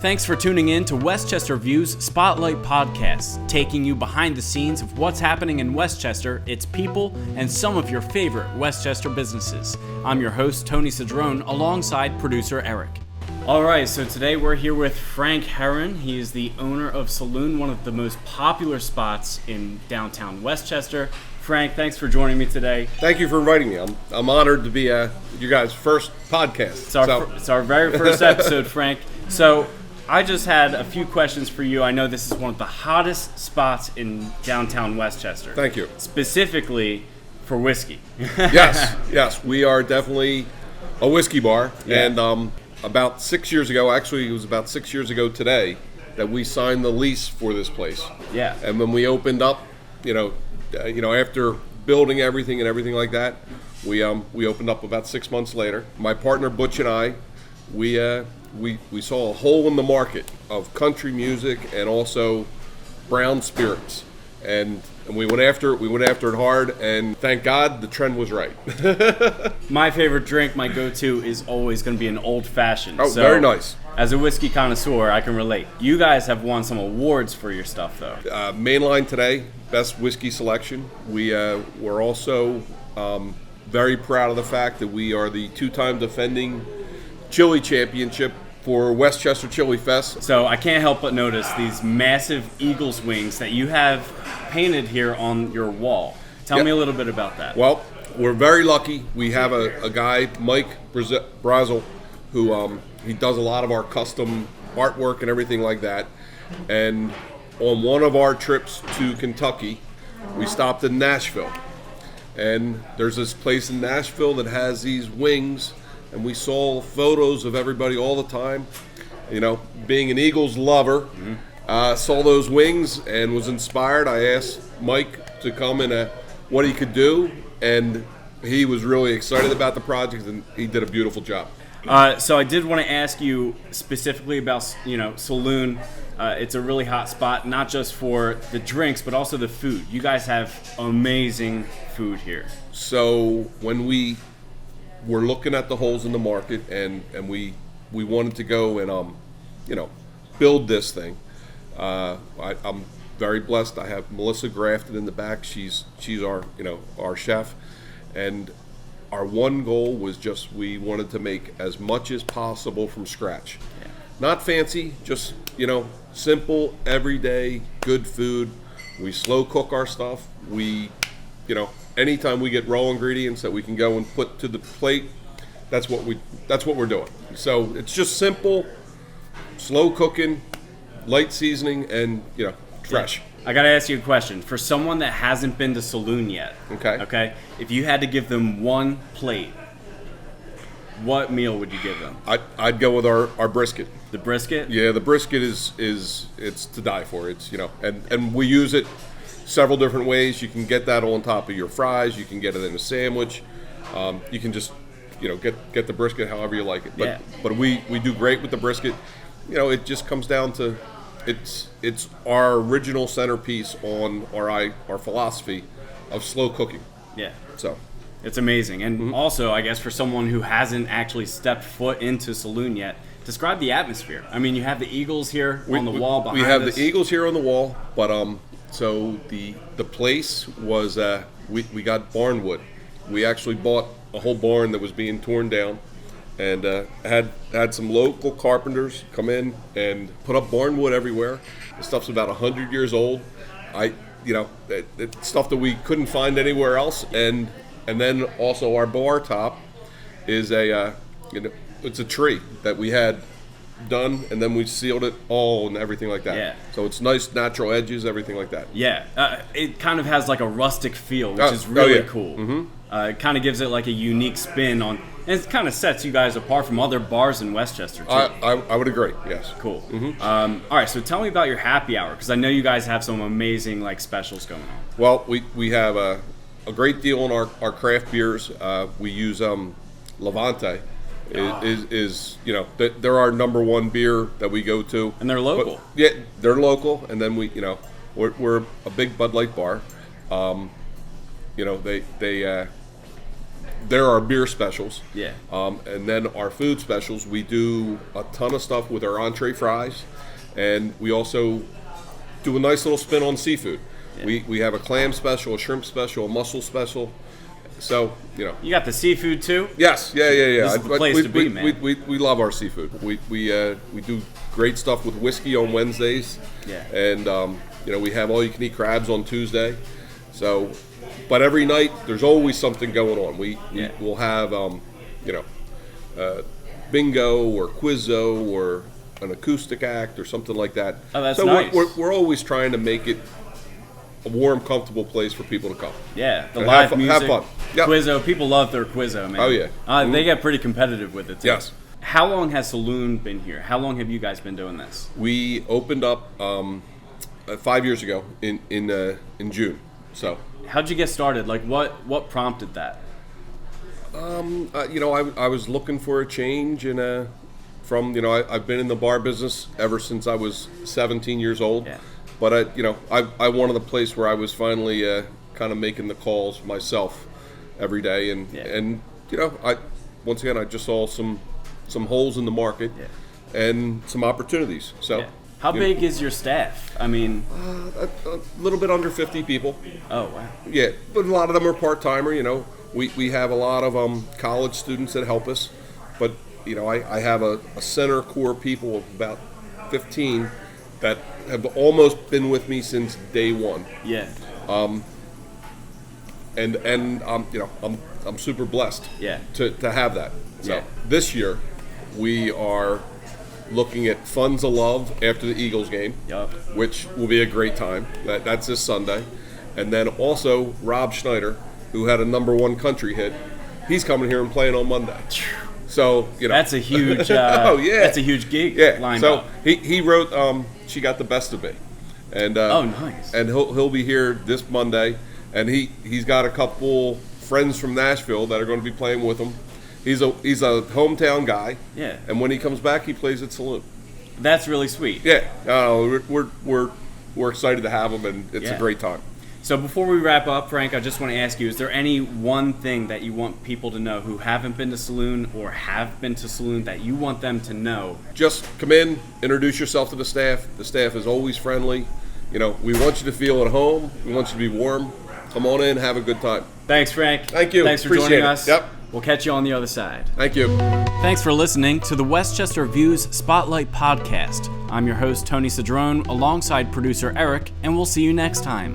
Thanks for tuning in to Westchester View's Spotlight Podcast, taking you behind the scenes of what's happening in Westchester, its people, and some of your favorite Westchester businesses. I'm your host, Tony Cedrone, alongside producer Eric. All right, so today we're here with Frank Herron. He is the owner of Saloon, one of the most popular spots in downtown Westchester. Frank, thanks for joining me today. Thank you for inviting me. I'm honored to be your guys' first podcast. It's our very first episode, Frank. So I just had a few questions for you. I know this is one of the hottest spots in downtown Westchester. Thank you. Specifically for whiskey. Yes. We are definitely a whiskey bar. Yeah. And about 6 years ago, actually it was about 6 years ago today, that we signed the lease for this place. Yeah. And when we opened up, after building everything and everything like that, we opened up about 6 months later. My partner Butch and I, we saw a hole in the market of country music and also brown spirits, and we went after it hard, and thank God the trend was right. My favorite drink, my go-to, is always going to be an old-fashioned. Oh, very nice. As a whiskey connoisseur, I can relate. You guys have won some awards for your stuff, though. Mainline today, best whiskey selection. We're also very proud of the fact that we are the two-time defending chili championship for Westchester Chili Fest. So I can't help but notice these massive Eagles wings that you have painted here on your wall. Tell me a little bit about that. Well, we're very lucky. We have a guy, Mike Brazel, who he does a lot of our custom artwork and everything like that. And on one of our trips to Kentucky, we stopped in Nashville. And there's this place in Nashville that has these wings, and we saw photos of everybody all the time. Being an Eagles lover, saw those wings and was inspired. I asked Mike to come and what he could do, and he was really excited about the project, and he did a beautiful job. So I did want to ask you specifically about, Saloon. It's a really hot spot, not just for the drinks, but also the food. You guys have amazing food here. So when we were looking at the holes in the market, and we wanted to go and build this thing, I'm very blessed. I have Melissa Grafton in the back. She's our chef, and our one goal was just we wanted to make as much as possible from scratch. Yeah. Not fancy, just simple, everyday, good food. We slow cook our stuff. We, anytime we get raw ingredients that we can go and put to the plate, that's what we're doing. So it's just simple, slow cooking, light seasoning, and fresh. Yeah. I gotta ask you a question. For someone that hasn't been to Saloon yet, okay, if you had to give them one plate, what meal would you give them? I'd go with our brisket. The brisket? Yeah, the brisket is it's to die for. It's and we use it several different ways. You can get that on top of your fries. You can get it in a sandwich. You can just get the brisket however you like it. But we do great with the brisket. It just comes down to it's our original centerpiece on our philosophy of slow cooking. Yeah. So it's amazing. And also, I guess for someone who hasn't actually stepped foot into Saloon yet, describe the atmosphere. I mean, you have the Eagles here on the wall behind us. We have the Eagles here on the wall, but so the place was we got barnwood. We actually bought a whole barn that was being torn down, and had some local carpenters come in and put up barnwood everywhere. The stuff's about 100 years old. It's stuff that we couldn't find anywhere else, and then also our bar top is it's a tree that we had done, and then we sealed it all and everything like that. Yeah. So it's nice natural edges, everything like that. Yeah. It kind of has like a rustic feel, which is really cool. Mm-hmm. It kind of gives it like a unique spin on, and it kind of sets you guys apart from other bars in Westchester too. I would agree. Yes. Cool. Mm-hmm. All right. So tell me about your happy hour, because I know you guys have some amazing specials going on. Well, we have a great deal on our craft beers. We use Levante. They're our number one beer that we go to, and they're local. But, they're local, and then we're a big Bud Light bar. there are beer specials. Yeah. And then our food specials, we do a ton of stuff with our entree fries, and we also do a nice little spin on seafood. Yeah. We have a clam special, a shrimp special, a mussel special. So, you got the seafood too? Yes, yeah. This is the place to be, man. We love our seafood. We do great stuff with whiskey on Wednesdays. Yeah. And we have all you can eat crabs on Tuesday. So, but every night there's always something going on. We'll have bingo or quizzo or an acoustic act or something like that. Oh, that's so nice. We're always trying to make it a warm, comfortable place for people to come. Yeah, the and live music, have fun. Yep. Quizzo, people love their Quizzo, man. Oh yeah, They get pretty competitive with it too. Yes. How long has Saloon been here? How long have you guys been doing this? We opened up 5 years ago in June. So. How'd you get started? Like, what prompted that? I was looking for a change I've been in the bar business ever since I was 17 years old. Yeah. But I wanted a place where I was finally kind of making the calls myself every day, and I just saw some holes in the market and some opportunities. So, how big is your staff? I mean, a little bit under 50 people. Oh wow. Yeah, but a lot of them are part-timer. We have a lot of college students that help us, but I have a center core people of about 15 that have almost been with me since day one. Yeah. I'm super blessed. Yeah. To have that. So yeah. This year we are looking at Funds of Love after the Eagles game, which will be a great time. That's this Sunday, and then also Rob Schneider, who had a #1 country hit. He's coming here and playing on Monday. So that's a huge. Oh yeah, that's a huge gig. Yeah. So he wrote "She Got the Best of Me," and oh nice. And he'll be here this Monday, and he's got a couple friends from Nashville that are going to be playing with him. He's a hometown guy. Yeah. And when he comes back, he plays at Saloon. That's really sweet. Yeah. We're excited to have him, and it's a great time. So before we wrap up, Frank, I just want to ask you, is there any one thing that you want people to know who haven't been to Saloon or have been to Saloon that you want them to know? Just come in, introduce yourself to the staff. The staff is always friendly. We want you to feel at home. We want you to be warm. Come on in, have a good time. Thanks, Frank. Thank you. Thanks for joining us. Yep. We'll catch you on the other side. Thank you. Thanks for listening to the Westchester Views Spotlight Podcast. I'm your host, Tony Cedrone, alongside producer Eric, and we'll see you next time.